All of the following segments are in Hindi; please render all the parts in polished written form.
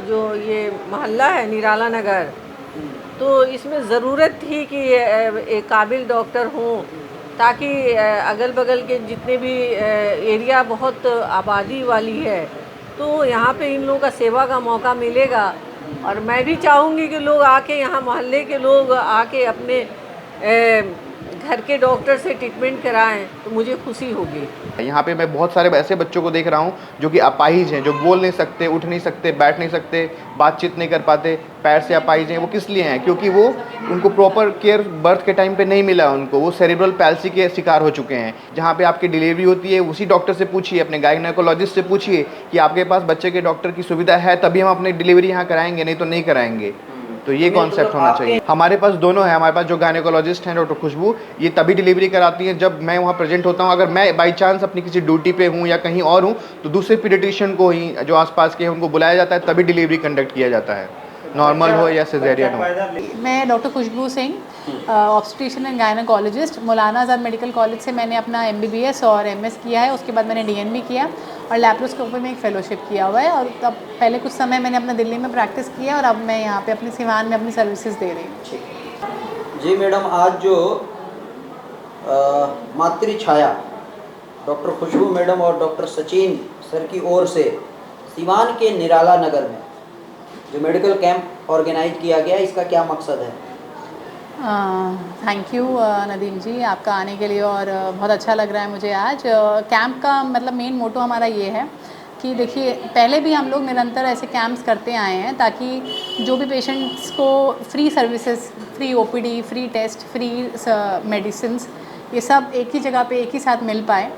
जो ये मोहल्ला है निराला नगर, तो इसमें ज़रूरत थी कि एक काबिल डॉक्टर हों, ताकि अगल बगल के जितने भी एरिया बहुत आबादी वाली है, तो यहाँ पे इन लोगों का सेवा का मौका मिलेगा। और मैं भी चाहूँगी कि लोग आके यहाँ मोहल्ले के लोग आके अपने घर के डॉक्टर से ट्रीटमेंट कराएं, तो मुझे खुशी होगी। यहाँ पे मैं बहुत सारे ऐसे बच्चों को देख रहा हूँ जो कि अपाहिज हैं, जो बोल नहीं सकते, उठ नहीं सकते, बैठ नहीं सकते, बातचीत नहीं कर पाते, पैर से अपाहिज हैं। वो किस लिए हैं? क्योंकि वो उनको प्रॉपर केयर बर्थ के टाइम पे नहीं मिला उनको। वो सेरेब्रल पैल्सी के शिकार हो चुके हैं। जहाँ पे आपकी डिलीवरी होती है, उसी डॉक्टर से पूछिए, अपने गायनेकोलॉजिस्ट से पूछिए कि आपके पास बच्चे के डॉक्टर की सुविधा है, तभी हम अपनी डिलीवरी यहाँ कराएंगे, नहीं तो नहीं कराएंगे। तो ये कॉन्सेप्ट होना चाहिए। हमारे पास दोनों है। हमारे पास जो गायनेकोलॉजिस्ट हैं डॉक्टर खुशबू, ये तभी डिलीवरी कराती हैं जब मैं वहाँ प्रेजेंट होता हूँ। अगर मैं बाई चांस अपनी किसी ड्यूटी पे हूँ या कहीं और हूँ, तो दूसरे पीडियाट्रिशियन को ही जो आसपास के हैं उनको बुलाया जाता है, तभी डिलीवरी कंडक्ट किया जाता है, नॉर्मल हो या सिजेरियन हो। मैं doctor Khushboo Singh, obstetrician and gynaecologist, Maulana Azad medical college से मैंने अपना MBBS और MS किया है। उसके बाद मैंने DNB किया और लैप्रोस्कोपी में एक फेलोशिप किया हुआ है। और तब पहले कुछ समय मैंने अपना दिल्ली में प्रैक्टिस किया और अब मैं यहाँ पे अपने सिवान में अपनी सर्विसेज दे रही हूँ। जी मैडम, आज जो मातृ छाया डॉक्टर खुशबू मैडम और डॉक्टर सचिन सर की ओर से सिवान के निराला नगर में जो मेडिकल कैंप ऑर्गेनाइज किया गया, इसका क्या मकसद है? थैंक यू नदीम जी, आपका आने के लिए, और बहुत अच्छा लग रहा है मुझे आज। कैंप का मतलब मेन मोटो हमारा ये है कि देखिए, पहले भी हम लोग निरंतर ऐसे कैंप्स करते आए हैं ताकि जो भी पेशेंट्स को free services, free OPD, free test, free medicines, ये सब एक ही जगह पे एक ही साथ मिल पाए।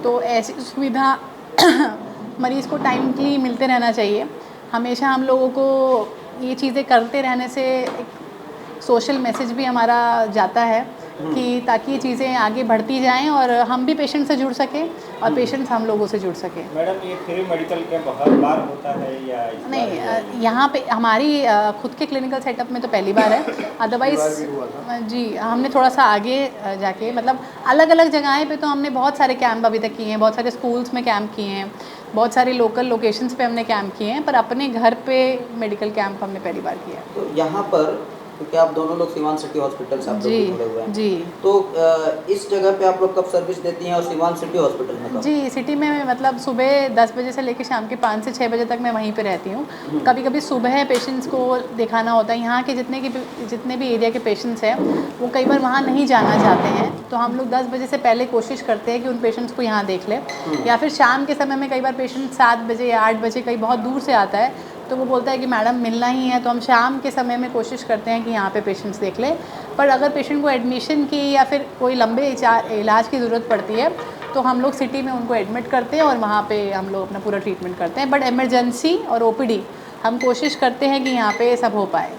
तो ऐसी सुविधा मरीज़ को टाइमली मिलते रहना चाहिए। हमेशा हम लोगों को ये चीज़ें करते रहने से एक सोशल मैसेज भी हमारा जाता है कि ताकि ये चीज़ें आगे बढ़ती जाएं और हम भी पेशेंट से जुड़ सकें और पेशेंट्स हम लोगों से जुड़ सकें। मैडम, ये फ्री मेडिकल कैंप हर बार होता है या नहीं, यहाँ पे हमारी खुद के क्लिनिकल सेटअप में तो पहली बार है। अदरवाइज जी, हमने थोड़ा सा आगे जाके मतलब अलग अलग जगहें पे तो हमने बहुत सारे कैंप अभी तक किए हैं, बहुत सारे स्कूल्स में कैंप किए हैं, बहुत सारी लोकल लोकेशंस पे हमने कैंप किए हैं, पर अपने घर पे मेडिकल कैंप हमने पहली बार किया है। तो यहाँ पर, क्योंकि आप दोनों लोग सिवान सिटी हॉस्पिटल से आप लोग जुड़े हुए हैं, जी, तो इस जगह पे आप लोग कब सर्विस देती हैं और सिवान सिटी हॉस्पिटल में कब? जी, सिटी में मतलब सुबह 10 बजे से लेकर शाम के 5 से 6 बजे तक मैं वहीं पे रहती हूँ। कभी कभी सुबह पेशेंट्स को दिखाना होता है। यहाँ के जितने भी एरिया के पेशेंट्स हैं वो कई बार वहाँ नहीं जाना चाहते हैं, तो हम लोग 10 बजे से पहले कोशिश करते हैं कि उन पेशेंट्स को यहाँ देख लें। या फिर शाम के समय में कई बार पेशेंट 7 बजे या 8 बजे कहीं बहुत दूर से आता है, तो वो बोलता है कि मैडम मिलना ही है, तो हम शाम के समय में कोशिश करते हैं कि यहाँ पे पेशेंट्स देख लें। पर अगर पेशेंट को एडमिशन की या फिर कोई लंबे इलाज की ज़रूरत पड़ती है, तो हम लोग सिटी में उनको एडमिट करते हैं और वहाँ पे हम लोग अपना पूरा ट्रीटमेंट करते हैं। बट इमरजेंसी और OPD हम कोशिश करते हैं कि यहाँ पे सब हो पाए।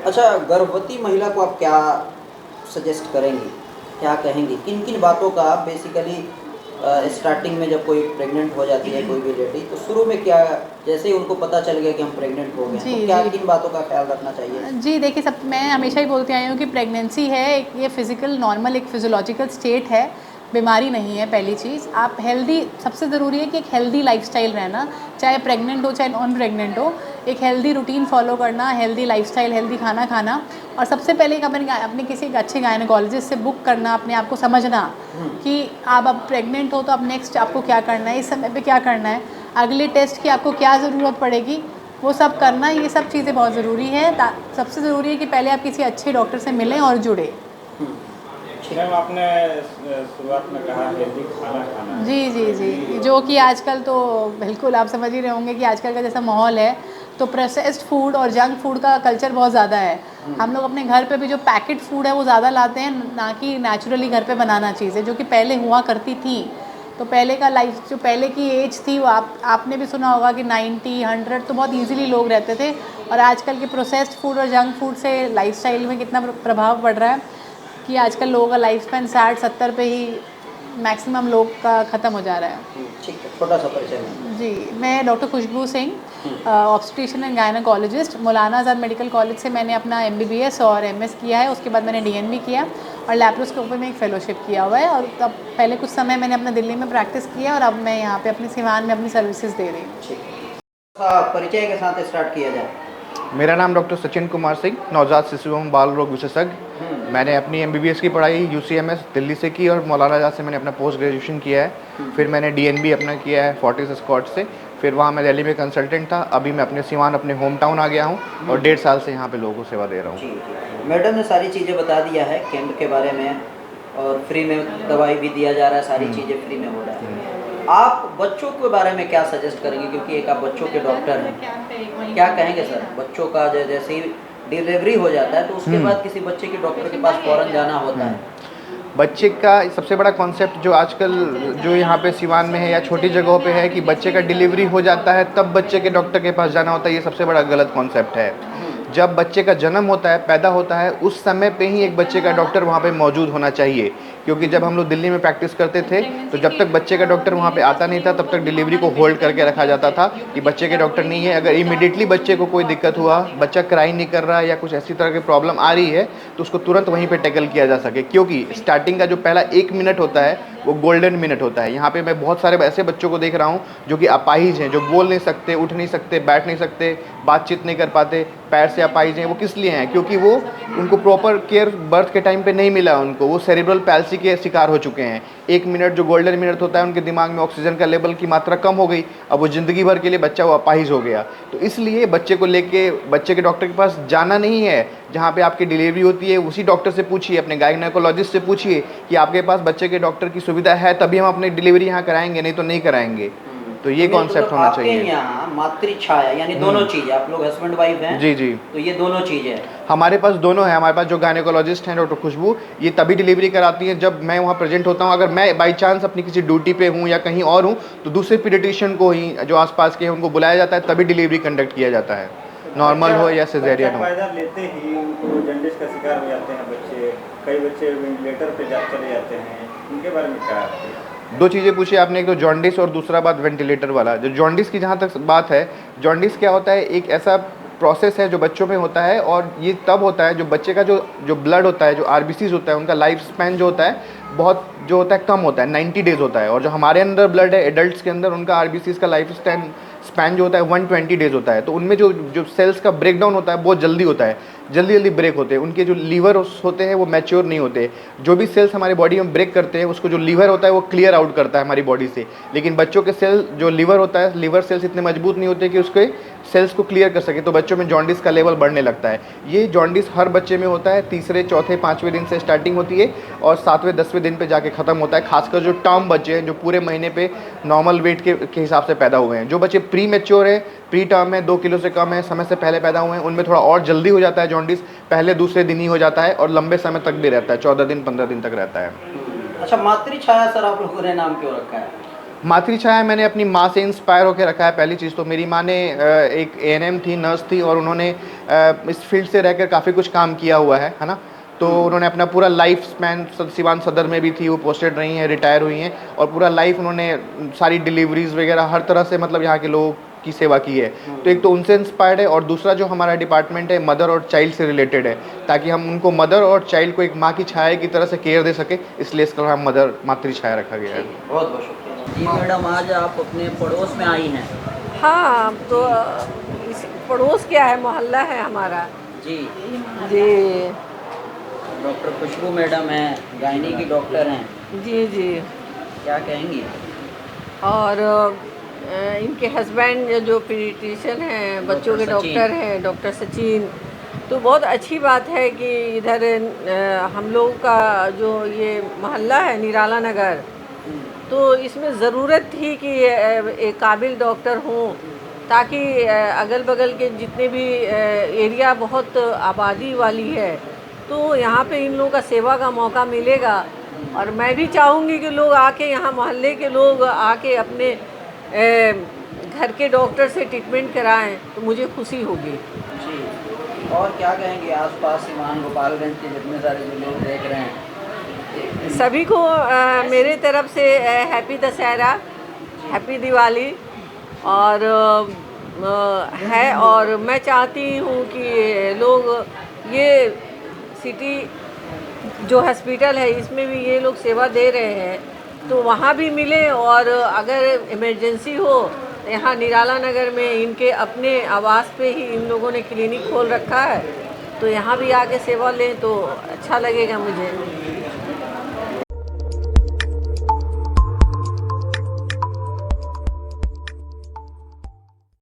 अच्छा, गर्भवती महिला को आप क्या सजेस्ट करेंगी, क्या कहेंगी, किन किन बातों का आप बेसिकली स्टार्टिंग में जब कोई प्रेग्नेंट हो जाती है कोई भी लेडी, तो शुरू में क्या, जैसे ही उनको पता चल गया कि हम प्रेग्नेंट हो गए, तो क्या किन बातों का ख्याल रखना चाहिए? जी देखिए, सब मैं हमेशा ही बोलती आई हूँ कि प्रेगनेंसी है ये फिज़िकल नॉर्मल एक फिजियोलॉजिकल स्टेट है, बीमारी नहीं है। पहली चीज़, आप हेल्दी, सबसे ज़रूरी है कि एक हेल्दी लाइफस्टाइल रहना, चाहे प्रेग्नेंट हो चाहे नॉन प्रेग्नेंट हो, एक हेल्दी रूटीन फॉलो करना, हेल्दी लाइफस्टाइल, हेल्दी खाना खाना, और सबसे पहले एक अपने किसी एक अच्छे गायनेकोलॉजिस्ट से बुक करना, अपने आप को समझना कि आप अब प्रेग्नेंट हो तो अब नेक्स्ट आपको क्या करना है, इस समय पे क्या करना है, अगले टेस्ट की आपको क्या ज़रूरत पड़ेगी, वो सब करना। ये सब चीज़ें बहुत ज़रूरी है। सबसे ज़रूरी है कि पहले आप किसी अच्छे डॉक्टर से मिलें और जुड़े। मैम, आपने शुरुआत में कहा हेल्दी खाना खाना। जी, जो कि आजकल तो बिल्कुल आप समझ ही रहे होंगे कि आजकल का जैसा माहौल है, तो प्रोसेस्ड फूड और जंक फूड का कल्चर बहुत ज़्यादा है। हम लोग अपने घर पे भी जो पैकेट फूड है वो ज़्यादा लाते हैं, ना कि नेचुरली घर पे बनाना चीज़ें जो कि पहले हुआ करती थी। तो पहले का लाइफ, जो पहले की एज थी, वो आपने भी सुना होगा कि 90, 100 तो बहुत ईजिली लोग रहते थे। और आजकल के प्रोसेस्ड फूड और जंक फूड से लाइफस्टाइल में कितना प्रभाव पड़ रहा है कि आजकल लोगों का लाइफ स्पैन 60-70 पे ही मैक्सिमम लोग का ख़त्म हो जा रहा है। ठीक है, छोटा सा परिचय। जी, मैं doctor Khushboo Singh, obstetrician and gynaecologist, Maulana Azad medical college से मैंने अपना MBBS और MS किया है। उसके बाद मैंने DNB किया और लैप्रोस्कोपी में एक फेलोशिप किया हुआ है। और तब पहले कुछ समय मैंने अपना दिल्ली में प्रैक्टिस किया और अब मैं यहाँ पे अपने सिवान में अपनी सर्विसेज दे रही हूँ। का परिचय के साथ स्टार्ट किया जाए। मेरा नाम डॉक्टर सचिन कुमार सिंह, नवजात शिशु एवं बाल रोग विशेषज्ञ। मैंने अपनी MBBS की पढ़ाई UCMS दिल्ली से की और मौलाना आजाद से मैंने अपना पोस्ट ग्रेजुएशन किया है। फिर मैंने DNB अपना किया है फोर्टिस एस्कॉर्ट से। फिर वहाँ मैं दिल्ली में कंसल्टेंट था। अभी मैं अपने सिवान अपने होम टाउन आ गया हूँ और 1.5 साल से यहाँ पे लोगों को सेवा दे रहा हूँ। जी। मैडम ने सारी चीज़ें बता दिया है कैंप के बारे में, और फ्री में दवाई भी दिया जा रहा है, सारी चीज़ें फ्री में हो रहा है। आप बच्चों के बारे में क्या सजेस्ट करेंगे, क्योंकि एक आप बच्चों के डॉक्टर हैं, क्या कहेंगे सर? बच्चों का जैसे ही डिलीवरी हो जाता है तो उसके बाद किसी बच्चे के डॉक्टर के पास फ़ौरन जाना होता है। बच्चे का सबसे बड़ा कॉन्सेप्ट जो आजकल जो यहाँ पे सिवान में है या छोटी जगहों पे है कि बच्चे का डिलीवरी हो जाता है तब बच्चे के डॉक्टर के पास जाना होता है, ये सबसे बड़ा गलत कॉन्सेप्ट है। जब बच्चे का जन्म होता है, पैदा होता है, उस समय पे ही एक बच्चे का डॉक्टर वहाँ पे मौजूद होना चाहिए। क्योंकि जब हम लोग दिल्ली में प्रैक्टिस करते थे तो जब तक बच्चे का डॉक्टर वहाँ पे आता नहीं था तब तक डिलीवरी को होल्ड करके रखा जाता था कि बच्चे के डॉक्टर नहीं है। अगर इमीडिएटली बच्चे को कोई दिक्कत हुआ, बच्चा क्राई नहीं कर रहा है या कुछ ऐसी तरह की प्रॉब्लम आ रही है तो उसको तुरंत वहीं पे टैकल किया जा सके, क्योंकि स्टार्टिंग का जो पहला 1 मिनट होता है वो गोल्डन मिनट होता है। यहाँ पे मैं बहुत सारे ऐसे बच्चों को देख रहा हूँ जो कि अपाहिज हैं, जो बोल नहीं सकते, उठ नहीं सकते, बैठ नहीं सकते, बातचीत नहीं कर पाते, पैर से अपाहिज हैं। वो किस लिए हैं? क्योंकि वो उनको प्रॉपर केयर बर्थ के टाइम पे नहीं मिला उनको, वो सेरिब्रल पैल्सी के शिकार हो चुके हैं। 1 मिनट जो गोल्डन मिनट होता है उनके दिमाग में ऑक्सीजन का लेवल की मात्रा कम हो गई, अब वो ज़िंदगी भर के लिए बच्चा वो अपाहिज हो गया। तो इसलिए बच्चे को लेके बच्चे के डॉक्टर के पास जाना नहीं है। जहाँ पे आपकी डिलीवरी होती है उसी डॉक्टर से पूछिए, अपने गायनेकोलॉजिस्ट से पूछिए कि आपके पास बच्चे के डॉक्टर की सुविधा है तभी हम अपनी डिलीवरी यहाँ कराएंगे, नहीं तो नहीं कराएंगे। तो ये कॉन्सेप्ट होना चाहिए। आपके यहाँ मातृ छाया यानी दोनों चीज़, आप लोग हस्बैंड वाइफ हैं? जी जी, तो ये दोनों चीज़ें हमारे पास दोनों है। हमारे पास जो गायनेकोलॉजिस्ट हैं डॉक्टर खुशबू, ये तभी डिलीवरी कराती हैं जब मैं वहाँ प्रेजेंट होता हूँ। अगर मैं बाई चांस अपनी किसी ड्यूटी पे हूँ या कहीं और हूँ तो दूसरे पीडियाट्रिशियन को ही जो आसपास के हैं उनको बुलाया जाता है, तभी डिलीवरी कंडक्ट किया जाता है, नॉर्मल हो या सिजेरियन हो। पैदा लेते ही उनको जॉन्डिस का शिकार हो जाते हैं बच्चे, कई बच्चे वेंटिलेटर पे चले जाते हैं, उनके बारे में क्या? 2 चीज़ें पूछी आपने, एक तो जॉन्डिस और दूसरा बात वेंटिलेटर वाला। जो जॉन्डिस की जहाँ तक बात है, जॉन्डिस क्या होता है, एक ऐसा प्रोसेस है जो बच्चों में होता है और ये तब होता है जो बच्चे का जो ब्लड होता है, जो RBCs होता है, उनका लाइफ स्पैन जो होता है बहुत जो होता है कम होता है, 90 डेज़ होता है। और जो हमारे अंदर ब्लड है एडल्ट्स के अंदर, उनका RBCs का लाइफ स्पैन जो होता है 120 डेज़ होता है। तो उनमें जो सेल्स का ब्रेकडाउन होता है बहुत जल्दी होता है, जल्दी ब्रेक होते हैं। उनके जो लीवर होते हैं वो मैच्योर नहीं होते। जो भी सेल्स हमारी बॉडी में ब्रेक करते हैं उसको जो लीवर होता है वो क्लियर आउट करता है हमारी बॉडी से। लेकिन बच्चों के सेल जो लीवर होता है, लीवर सेल्स इतने मजबूत नहीं होते कि उसके सेल्स को क्लियर कर सके, तो बच्चों में जॉन्डिस का लेवल बढ़ने लगता है। ये जॉन्डिस हर बच्चे में होता है, तीसरे, चौथे, 5वें दिन से स्टार्टिंग होती है और 7वें, 10वें दिन पे जाके ख़त्म होता है। खासकर जो टर्म बच्चे हैं, जो पूरे महीने पे नॉर्मल वेट के हिसाब से पैदा हुए हैं। जो बच्चे प्री मैच्योर है, प्री टर्म है, 2 किलो से कम है, समय से पहले पैदा हुए हैं, उनमें थोड़ा और जल्दी हो जाता है जॉन्डिस, पहले दूसरे दिन ही हो जाता है और लंबे समय तक भी रहता है, 14 दिन 15 दिन तक रहता है। अच्छा, मातृ छाया सर आप लोगों ने नाम क्यों रखा है? मातृ छाया मैंने अपनी माँ से इंस्पायर होकर रखा है। पहली चीज़ तो मेरी माँ ने एक ANM थी, नर्स थी, और उन्होंने इस फील्ड से रहकर काफ़ी कुछ काम किया हुआ है ना। तो उन्होंने अपना पूरा लाइफ स्पैन सिवान सदर में भी थी, वो पोस्टेड रही हैं, रिटायर हुई हैं, और पूरा लाइफ उन्होंने सारी डिलीवरीज वगैरह हर तरह से मतलब यहाँ के लोगों की सेवा की है। तो एक तो उनसे इंस्पायर्ड है, और दूसरा जो हमारा डिपार्टमेंट है मदर और चाइल्ड से रिलेटेड है, ताकि हम उनको मदर और चाइल्ड को एक माँ की छाया की तरह से केयर दे सके, इसलिए इसका नाम मातृ छाया रखा गया है। बहुत बहुत शुक्रिया जी। मैडम, आज आप अपने पड़ोस में आई हैं? हाँ, तो इस पड़ोस क्या है, मोहल्ला है हमारा जी जी। डॉक्टर खुशबू मैडम हैं, गायनी की डॉक्टर हैं, जी जी। क्या कहेंगी? और इनके हस्बैंड जो पीडियाट्रिशियन हैं, बच्चों के डॉक्टर हैं, डॉक्टर सचिन। तो बहुत अच्छी बात है कि इधर हम लोग का जो ये मोहल्ला है निराला नगर, तो इसमें ज़रूरत थी कि एक काबिल डॉक्टर हों, ताकि अगल बगल के जितने भी एरिया बहुत आबादी वाली है तो यहाँ पे इन लोगों का सेवा का मौका मिलेगा। और मैं भी चाहूँगी कि लोग आके यहाँ मोहल्ले के लोग आके अपने घर के डॉक्टर से ट्रीटमेंट कराएं तो मुझे खुशी होगी जी। और क्या कहेंगे आसपास सिवान गोपालगंज के जितने सारे जो लोग देख रहे हैं? सभी को मेरे तरफ से हैप्पी दशहरा, हैप्पी दिवाली और है। और मैं चाहती हूँ कि लोग ये सिटी जो हॉस्पिटल है इसमें भी ये लोग सेवा दे रहे हैं तो वहाँ भी मिले, और अगर इमरजेंसी हो यहाँ निराला नगर में इनके अपने आवास पे ही इन लोगों ने क्लिनिक खोल रखा है, तो यहाँ भी आके सेवा लें तो अच्छा लगेगा मुझे।